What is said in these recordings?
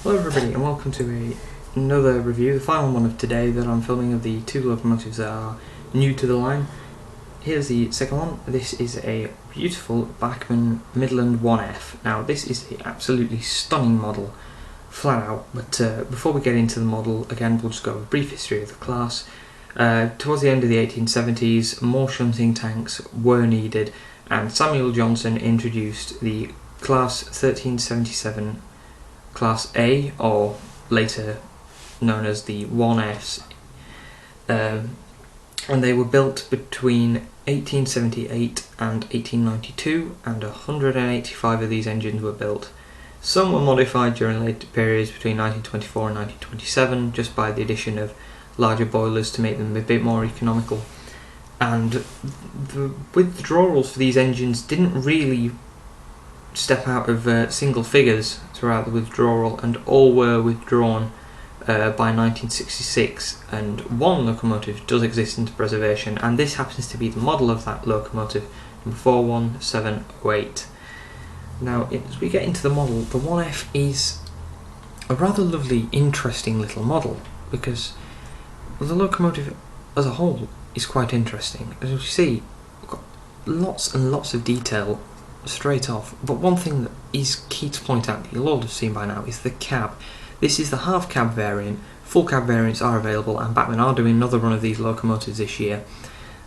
Hello everybody and welcome to another review, the final one of today that I'm filming of the two locomotives that are new to the line. Here's the second one. This is a beautiful Bachmann Midland 1F. Now this is an absolutely stunning model, flat out, but before we get into the model, again we'll just go over a brief history of the class. Towards the end of the 1870s, more shunting tanks were needed and Samuel Johnson introduced the Class 1377 Class A, or later known as the 1Fs, and they were built between 1878 and 1892, and 185 of these engines were built. Some were modified during later periods between 1924 and 1927, just by the addition of larger boilers to make them a bit more economical. And the withdrawals for these engines didn't really step out of single figures throughout the withdrawal, and all were withdrawn by 1966, and one locomotive does exist into preservation, and this happens to be the model of that locomotive, number 41708. Now as we get into the model, the 1F is a rather lovely, interesting little model, because the locomotive as a whole is quite interesting. As you see, we've got lots and lots of detail straight off, but one thing that is key to point out that you'll all have seen by now is the cab. This is the half cab variant. Full cab variants are available, and Bachmann are doing another run of these locomotives this year.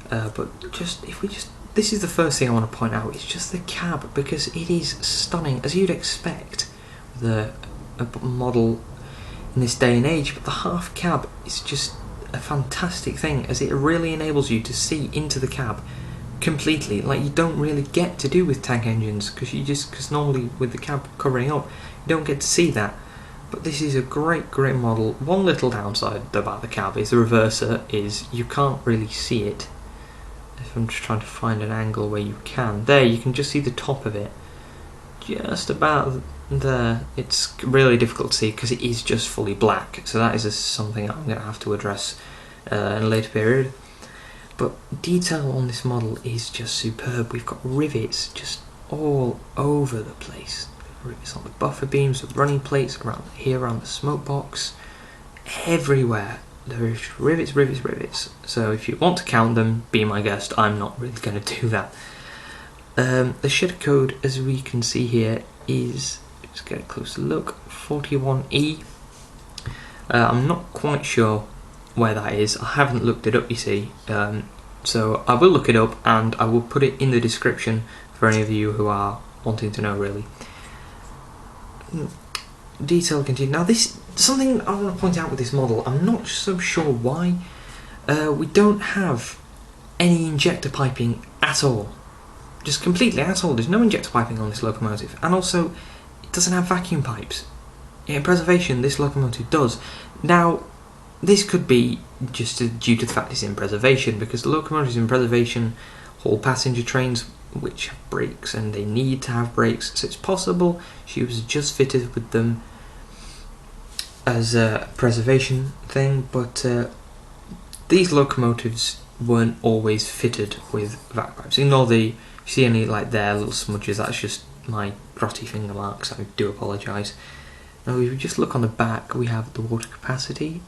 This is the first thing I want to point out. It's just the cab, because it is stunning, as you'd expect with a model in this day and age. But the half cab is just a fantastic thing, as it really enables you to see into the cab completely, like you don't really get to do with tank engines, because normally with the cab covering up you don't get to see that. But this is a great model. One little downside about the cab is the reverser is you can't really see it. If I'm just trying to find an angle where you can, there you can just see the top of it, just about there. It's really difficult to see because it is just fully black, so that is something I'm going to have to address in a later period. But detail on this model is just superb. We've got rivets just all over the place. Rivets on the buffer beams, with running plates around here, around the smoke box, everywhere. There's rivets. So if you want to count them, be my guest. I'm not really going to do that. The shed code, as we can see here, is, let's get a closer look, 41E. I'm not quite sure where that is. I haven't looked it up, you see, so I will look it up and I will put it in the description for any of you who are wanting to know, really. Detail continued. Now this, something I want to point out with this model, I'm not so sure why we don't have any injector piping at all, just completely at all. There's no injector piping on this locomotive, and also it doesn't have vacuum pipes. In preservation, this locomotive does. Now this could be just due to the fact it's in preservation, because the locomotives in preservation haul passenger trains which have brakes, and they need to have brakes, so it's possible she was just fitted with them as a preservation thing. But these locomotives weren't always fitted with vac pipes. Ignore the, you see any like there little smudges, that's just my grotty finger marks, I do apologise. Now if we just look on the back, we have the water capacity,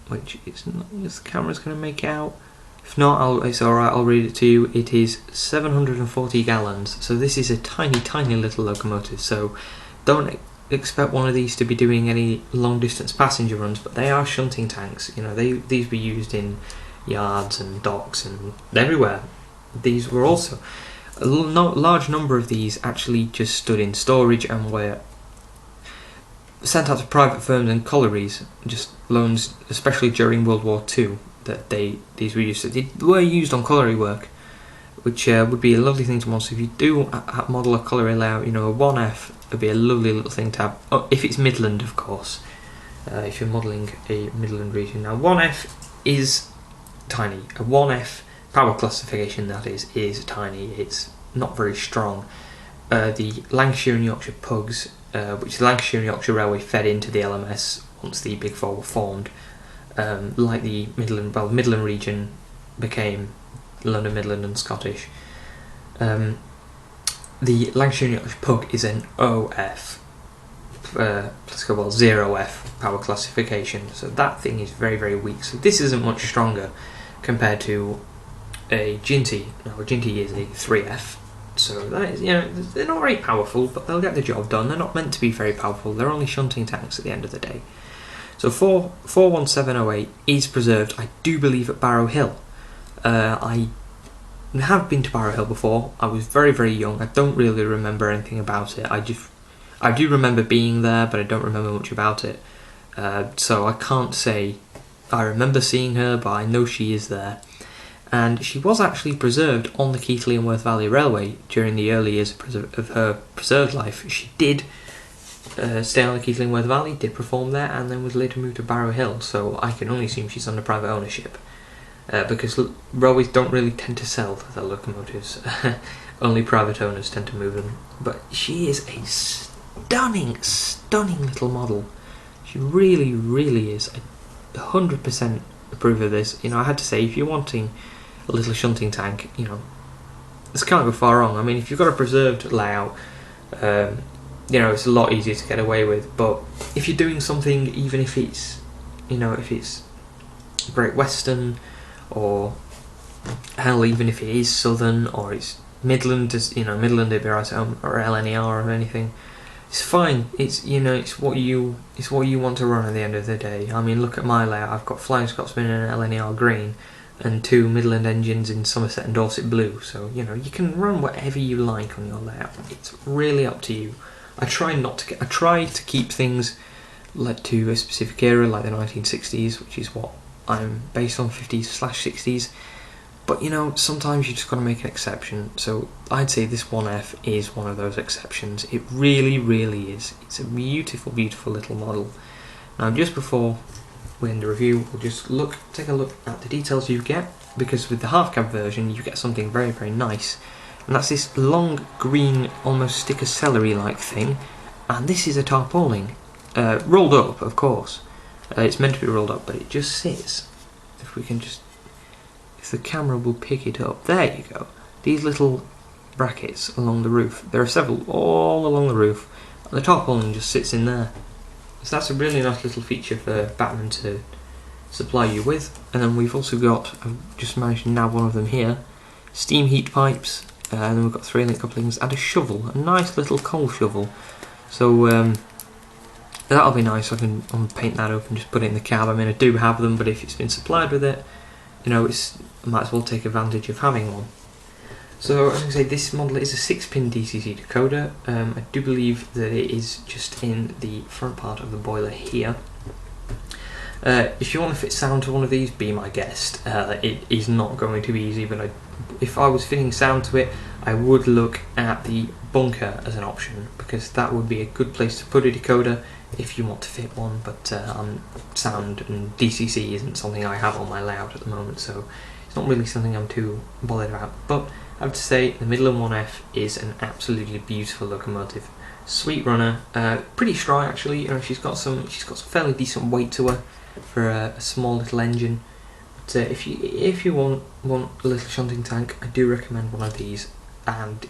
which is not, the camera's going to make it out. If not, it's alright, I'll read it to you. It is 740 gallons, so this is a tiny little locomotive, so don't expect one of these to be doing any long distance passenger runs, but they are shunting tanks. You know, these were used in yards and docks and everywhere. These were also, a large number of these actually just stood in storage and were sent out to private firms and collieries, just loans, especially during World War II, that these were used. They were used on colliery work, which would be a lovely thing to model. So if you do model a colliery layout, you know, a 1F would be a lovely little thing to have, if it's Midland, of course, if you're modelling a Midland region. Now 1F is tiny. A 1F power classification, that is tiny. It's not very strong. The Lancashire and Yorkshire Pugs, which the Lancashire and Yorkshire Railway fed into the LMS once the Big Four were formed, like the Midland region became London Midland and Scottish. The Lancashire and Yorkshire Pug is an OF. let's go, well, 0F power classification. So that thing is very, very weak. So this isn't much stronger compared to a Ginty. Now a Ginty is a 3F. So that is, they're not very powerful, but they'll get the job done. They're not meant to be very powerful. They're only shunting tanks at the end of the day. So 41708 is preserved, I do believe, at Barrow Hill. I have been to Barrow Hill before. I was very, very young. I don't really remember anything about it. I do remember being there, but I don't remember much about it. So I can't say I remember seeing her, but I know she is there. And she was actually preserved on the Keighley and Worth Valley Railway during the early years of her preserved life. She did stay on the Keighley and Worth Valley, did perform there, and then was later moved to Barrow Hill. So I can only assume she's under private ownership, because railways don't really tend to sell their locomotives. Only private owners tend to move them. But she is a stunning, stunning little model. She really, really is. I 100% approve of this. I had to say, if you're wanting a little shunting tank, this can't go far wrong. I mean, if you've got a preserved layout, it's a lot easier to get away with. But if you're doing something, even if it's, if it's Great Western, or hell, even if it is Southern, or it's Midland, Midland would be right at home, or LNER or anything, it's fine. It's it's what you want to run at the end of the day. I mean, look at my layout. I've got Flying Scotsman in an LNER green, and 2 Midland engines in Somerset and Dorset blue. So you can run whatever you like on your layout. It's really up to you. I try to keep things to a specific era, like the 1960s, which is what I'm based on, 50s/60s. But sometimes you just got to make an exception. So I'd say this 1F is one of those exceptions. It really, really is. It's a beautiful, beautiful little model. Now, just before we end the review, we'll just take a look at the details you get, because with the half cab version you get something very, very nice, and that's this long green, almost sticker celery-like thing. And this is a tarpaulin, rolled up, of course. It's meant to be rolled up, but it just sits. If the camera will pick it up, there you go. These little brackets along the roof. There are several all along the roof. And the tarpaulin just sits in there. So that's a really nice little feature for Bachmann to supply you with. And then we've also got, I've just managed to nab one of them here, steam heat pipes, and then we've got 3-link couplings and a shovel, a nice little coal shovel. So that'll be nice. I can paint that up and just put it in the cab. I mean, I do have them, but if it's been supplied with it, I might as well take advantage of having one. So as I say, this model is a 6-pin DCC decoder. I do believe that it is just in the front part of the boiler here. If you want to fit sound to one of these, be my guest. It is not going to be easy, but if I was fitting sound to it, I would look at the bunker as an option, because that would be a good place to put a decoder if you want to fit one. But sound and DCC isn't something I have on my layout at the moment, so it's not really something I'm too bothered about. But I have to say, the Midland 1F is an absolutely beautiful locomotive. Sweet runner, pretty strong actually. She's got some fairly decent weight to her for a small little engine. But if you want a little shunting tank, I do recommend one of these, and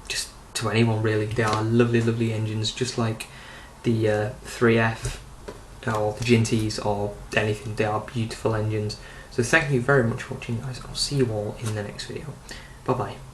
just to anyone really. They are lovely, lovely engines, just like the 3F or the Ginties or anything. They are beautiful engines. So thank you very much for watching, guys. I'll see you all in the next video. Bye bye.